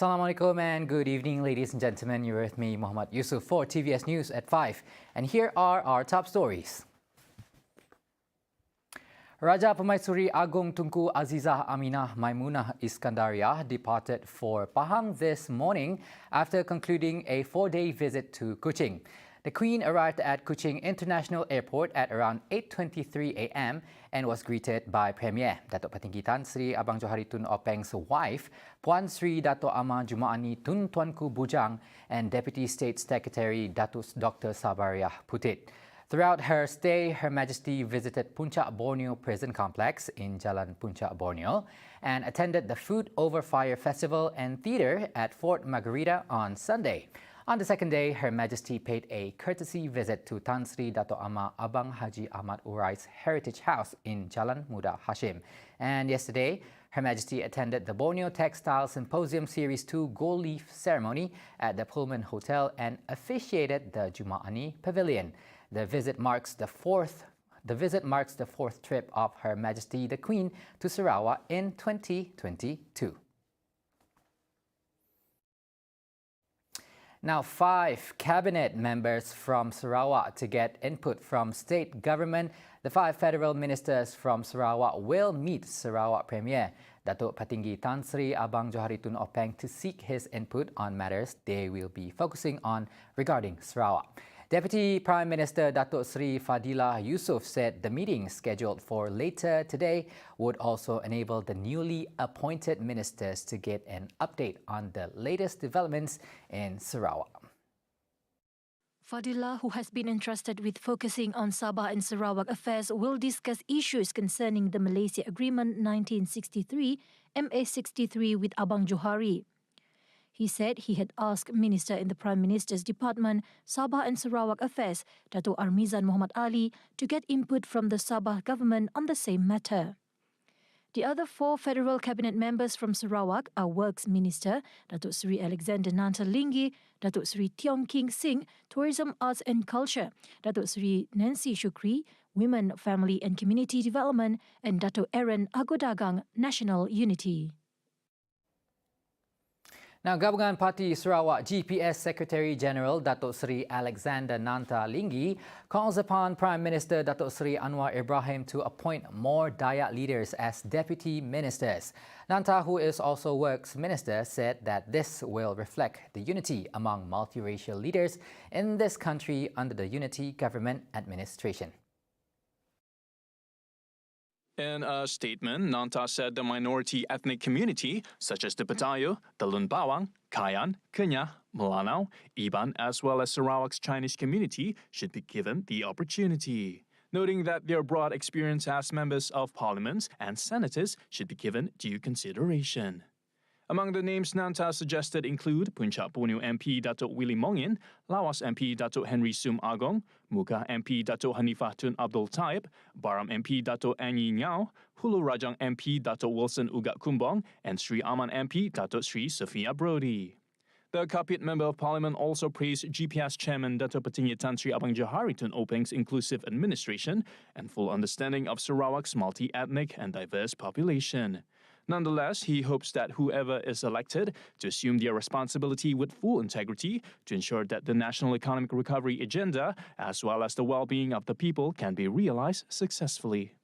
Assalamualaikum and good evening, ladies and gentlemen. You're with me, Muhammad Yusuf, for TVS News at 5. And here are our top stories. Raja Pemaisuri Agung Tunku Azizah Aminah Maimunah Iskandariah departed for Pahang this morning after concluding a 4-day visit to Kuching. The Queen arrived at Kuching International Airport at around 8:23 a.m. and was greeted by Premier Datuk Petinggi Tan Sri Abang Johari Tun Openg's wife, Puan Sri Dato' Amah Jumaani Tun Tuanku Bujang, and Deputy State Secretary Datuk Dr. Sabariah Putit. Throughout her stay, Her Majesty visited Puncak Borneo Prison Complex in Jalan Puncak Borneo and attended the Food Over Fire Festival and Theatre at Fort Margarita on Sunday. On the second day, Her Majesty paid a courtesy visit to Tan Sri Dato' Amah Abang Haji Ahmad Urai's Heritage House in Jalan Muda Hashim. And yesterday, Her Majesty attended the Borneo Textile Symposium Series 2 Gold Leaf ceremony at the Pullman Hotel and officiated the Jumaani Pavilion. The visit marks the fourth trip of Her Majesty the Queen to Sarawak in 2022. Now, 5 cabinet members from Sarawak to get input from state government. The 5 federal ministers from Sarawak will meet Sarawak Premier Datuk Petinggi Tan Sri Abang Johari Tun Openg to seek his input on matters they will be focusing on regarding Sarawak. Deputy Prime Minister Datuk Sri Fadilah Yusof said the meeting scheduled for later today would also enable the newly appointed ministers to get an update on the latest developments in Sarawak. Fadilah, who has been entrusted with focusing on Sabah and Sarawak affairs, will discuss issues concerning the Malaysia Agreement 1963, MA63 with Abang Johari. He said he had asked Minister in the Prime Minister's Department, Sabah and Sarawak Affairs, Dato' Armizan Muhammad Ali, to get input from the Sabah government on the same matter. The other 4 federal cabinet members from Sarawak are Works Minister, Datuk Sri Alexander Nanta Linggi, Datuk Sri Tiong King Sing, Tourism, Arts and Culture, Datuk Sri Nancy Shukri, Women, Family and Community Development, and Datuk Aaron Agodagang, National Unity. Now, Gabungan Parti Sarawak GPS Secretary General Datuk Sri Alexander Nanta Linggi calls upon Prime Minister Datuk Sri Anwar Ibrahim to appoint more Dayak leaders as deputy ministers. Nanta, who is also Works Minister, said that this will reflect the unity among multiracial leaders in this country under the Unity Government Administration. In a statement, Nanta said the minority ethnic community, such as the Batayo, the Lun Bawang, Kayan, Kenyah, Melanau, Iban, as well as Sarawak's Chinese community, should be given the opportunity, noting that their broad experience as members of parliaments and senators should be given due consideration. Among the names Nanta suggested include Puncak Borneo MP Datuk Willie Mongin, Lawas MP Datuk Henry Sum Agong, Muka MP Datuk Hanifah Tun Abdul Taib, Baram MP Datuk Anyi Ngau, Hulu Rajang MP Datuk Wilson Ugat Kumbong, and Sri Aman MP Datuk Sri Sophia Brody. The Kapit Member of Parliament also praised GPS Chairman Datuk Petinggi Tan Sri Abang Johari Tun Openg's inclusive administration and full understanding of Sarawak's multi-ethnic and diverse population. Nonetheless, he hopes that whoever is elected to assume their responsibility with full integrity to ensure that the national economic recovery agenda, as well as the well-being of the people, can be realized successfully.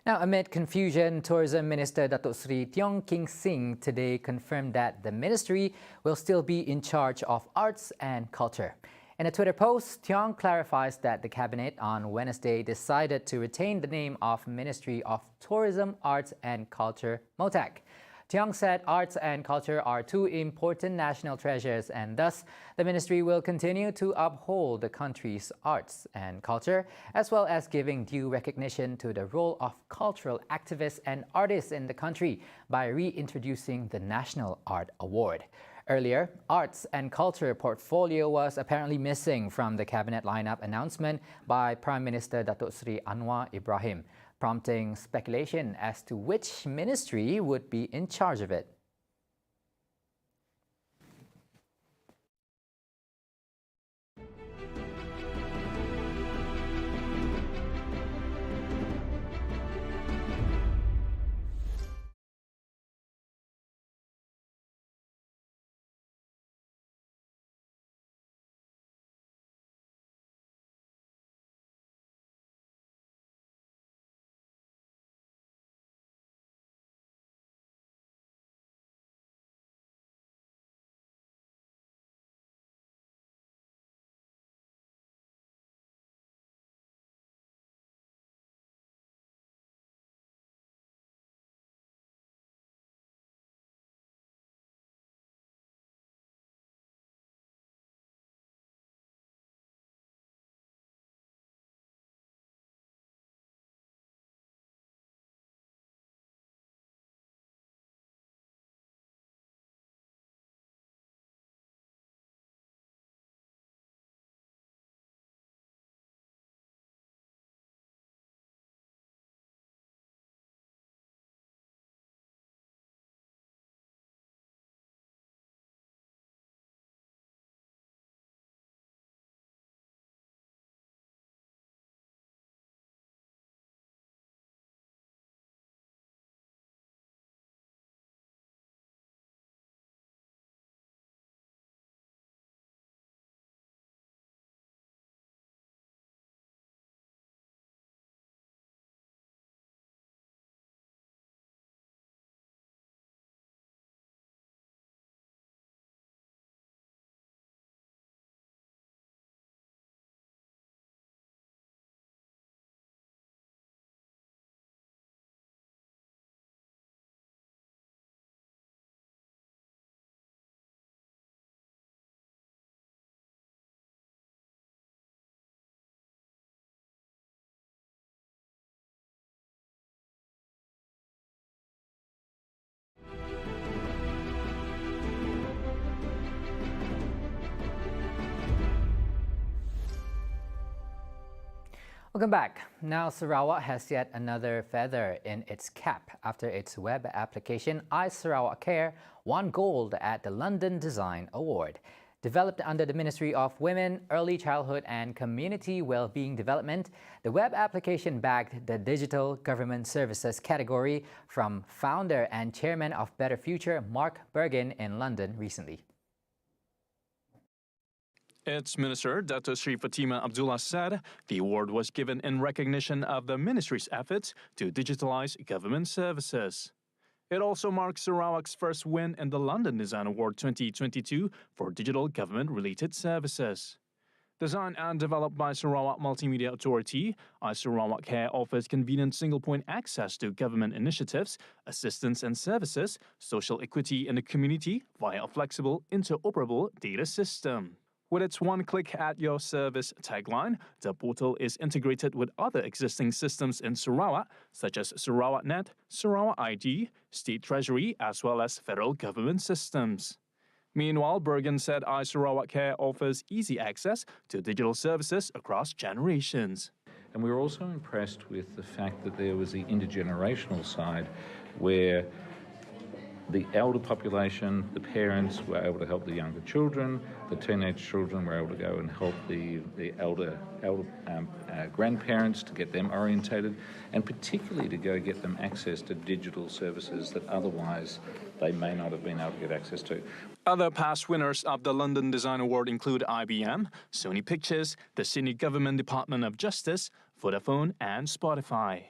Now, amid confusion, Tourism Minister Datuk Sri Tiong King Sing today confirmed that the ministry will still be in charge of arts and culture. In a Twitter post, Tiong clarifies that the Cabinet on Wednesday decided to retain the name of Ministry of Tourism, Arts and Culture, MOTAC. Tiong said arts and culture are 2 important national treasures and thus the ministry will continue to uphold the country's arts and culture as well as giving due recognition to the role of cultural activists and artists in the country by reintroducing the National Art Award. Earlier, arts and culture portfolio was apparently missing from the cabinet lineup announcement by Prime Minister Datuk Sri Anwar Ibrahim, prompting speculation as to which ministry would be in charge of it. Welcome back. Now Sarawak has yet another feather in its cap after its web application iSarawak Care won gold at the London Design Award. Developed under the Ministry of Women, Early Childhood and Community Wellbeing Development, the web application bagged the Digital Government Services category from founder and chairman of Better Future, Mark Bergin, in London recently. Its Minister, Dato Sri Fatima Abdullah, said the award was given in recognition of the ministry's efforts to digitalize government services. It also marks Sarawak's first win in the London Design Award 2022 for digital government-related services. Designed and developed by Sarawak Multimedia Authority, iSarawak Care offers convenient single-point access to government initiatives, assistance and services, social equity in the community via a flexible, interoperable data system. With its one-click at your service tagline, the portal is integrated with other existing systems in Sarawak, such as SarawakNet, Sarawak ID, State Treasury, as well as federal government systems. Meanwhile, Bergen said iSarawak Care offers easy access to digital services across generations. And we were also impressed with the fact that there was the intergenerational side where the elder population, the parents were able to help the younger children, the teenage children were able to go and help the elder grandparents to get them orientated, and particularly to go get them access to digital services that otherwise they may not have been able to get access to. Other past winners of the London Design Award include IBM, Sony Pictures, the Sydney Government Department of Justice, Vodafone and Spotify.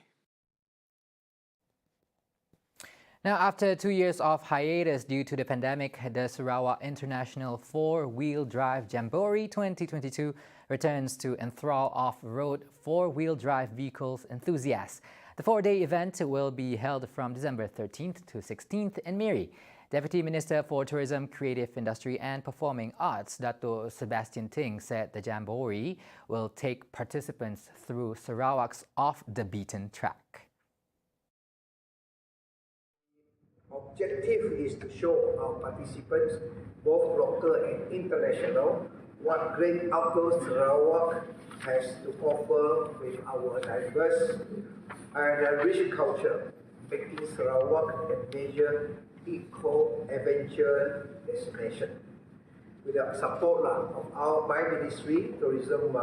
Now, after 2 years of hiatus due to the pandemic, the Sarawak International Four-Wheel Drive Jamboree 2022 returns to enthrall off-road four-wheel drive vehicles enthusiasts. The four-day event will be held from December 13th to 16th in Miri. Deputy Minister for Tourism, Creative Industry and Performing Arts, Dato Sebastian Ting, said the Jamboree will take participants through Sarawak's off-the-beaten track. Objective is to show our participants, both local and international, what great outdoors Sarawak has to offer with our diverse and rich culture, making Sarawak a major eco-adventure destination. With the support of my ministry, tourism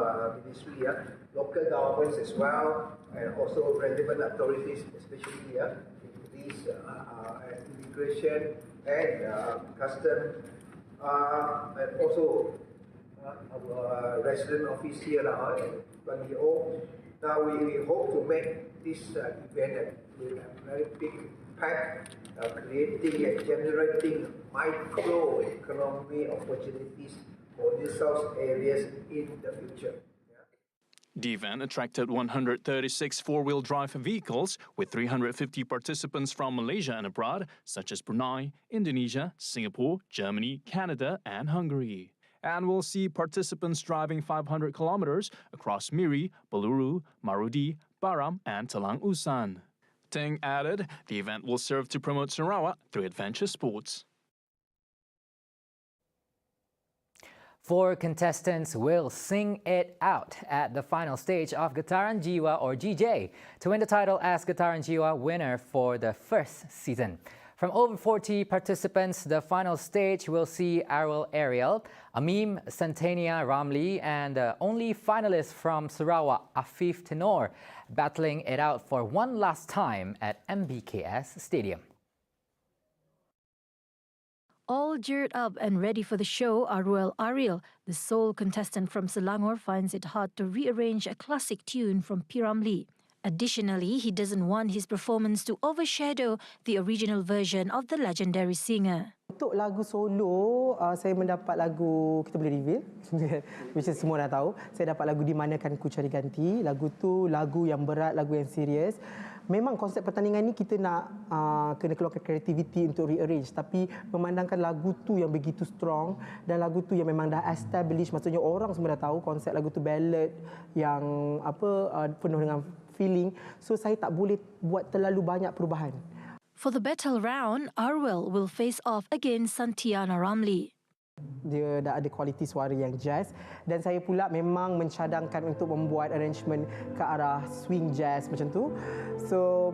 ministry, local governments as well, and also relevant authorities, especially police, immigration and custom, and also our resident office here at Banio. Now we hope to make this event with a very big impact, creating and generating micro-economy opportunities for New South areas in the future. The event attracted 136 four-wheel drive vehicles with 350 participants from Malaysia and abroad, such as Brunei, Indonesia, Singapore, Germany, Canada and Hungary. And we'll see participants driving 500 kilometers across Miri, Baluru, Marudi, Baram and Talang Usan. Ting added, the event will serve to promote Sarawak through adventure sports. 4 contestants will sing it out at the final stage of Getaran Jiwa or GJ to win the title as Getaran Jiwa winner for the first season. From over 40 participants, the final stage will see Arwel Ariel, Amim Santania Ramli and the only finalist from Sarawak, Afif Tenor, battling it out for one last time at MBKS Stadium. All geared up and ready for the show, Arwel Ariel, the sole contestant from Selangor, finds it hard to rearrange a classic tune from P. Ramlee. Additionally, he doesn't want his performance to overshadow the original version of the legendary singer. Untuk lagu solo, saya mendapat lagu, kita boleh reveal, which is semua dah tahu. Saya dapat lagu Di Manakan Ku Cari Ganti. Lagu tu lagu yang berat, lagu yang serius. Memang konsep pertandingan ni kita nak kena keluarkan kreativiti untuk rearrange, tapi memandangkan lagu tu yang begitu strong dan lagu tu yang memang dah establish, maksudnya orang semua dah tahu konsep lagu tu ballad yang penuh dengan feeling. So saya tak boleh buat terlalu banyak perubahan. For the battle round, Arwel will face off against Santiana Ramlee. Dia dah ada kualiti suara yang jazz dan saya pula memang mencadangkan untuk membuat arrangement ke arah swing jazz macam tu. So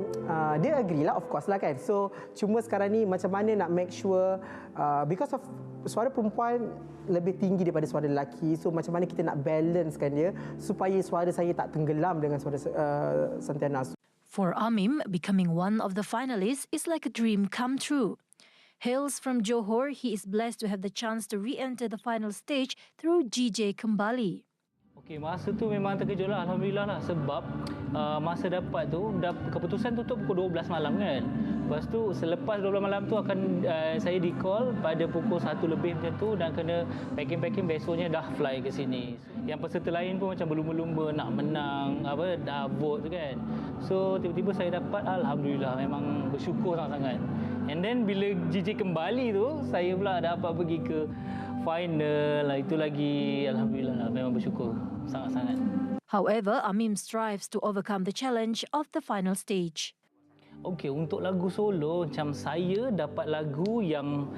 dia agree lah, of course lah kan. So cuma sekarang ni macam mana nak make sure because of suara perempuan lebih tinggi daripada suara lelaki. So macam mana kita nak balancekan dia supaya suara saya tak tenggelam dengan suara Santiana. For Amim, becoming one of the finalists is like a dream come true. Hails from Johor, he is blessed to have the chance to re-enter the final stage through GJ kembali. Okey, masa tu memang terkejut lah, Alhamdulillah lah. Sebab masa dapat tu, keputusan tutup pukul 12 malam kan. Lepas tu, selepas 12 malam tu akan saya di-call pada pukul 1 lebih macam tu dan kena packing-packing besoknya dah fly ke sini. Yang peserta lain pun macam berlumba-lumba nak menang, dah vote tu kan. So, tiba-tiba saya dapat, Alhamdulillah, memang bersyukur sangat-sangat. And then bila GJ kembali tu, saya pula dapat pergi ke final. Itu lagi, Alhamdulillah, memang bersyukur sangat-sangat. However, Amim strives to overcome the challenge of the final stage. Okey, untuk lagu solo, macam saya dapat lagu yang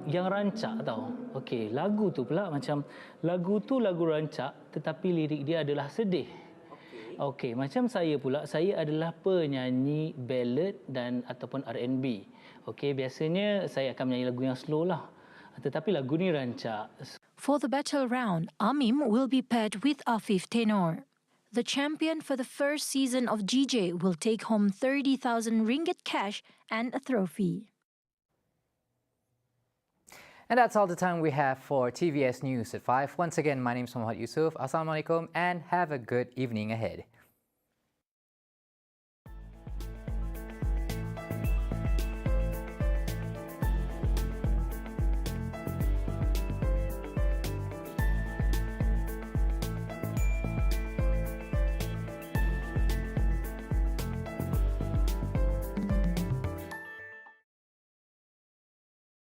rancak tau. Okey, lagu tu pula macam lagu tu lagu rancak tetapi lirik dia adalah sedih. Okey, macam saya pula, saya adalah penyanyi ballad dan ataupun R&B. Okey, biasanya saya akan menyanyi lagu yang slow lah. Tetapi lagu ni rancak. For the battle round, Amim will be paired with Afif Tenor. The champion for the first season of GJ will take home 30,000 ringgit cash and a trophy. And that's all the time we have for TVS News at 5. Once again, my name is Muhammad Yusuf. Assalamualaikum and have a good evening ahead.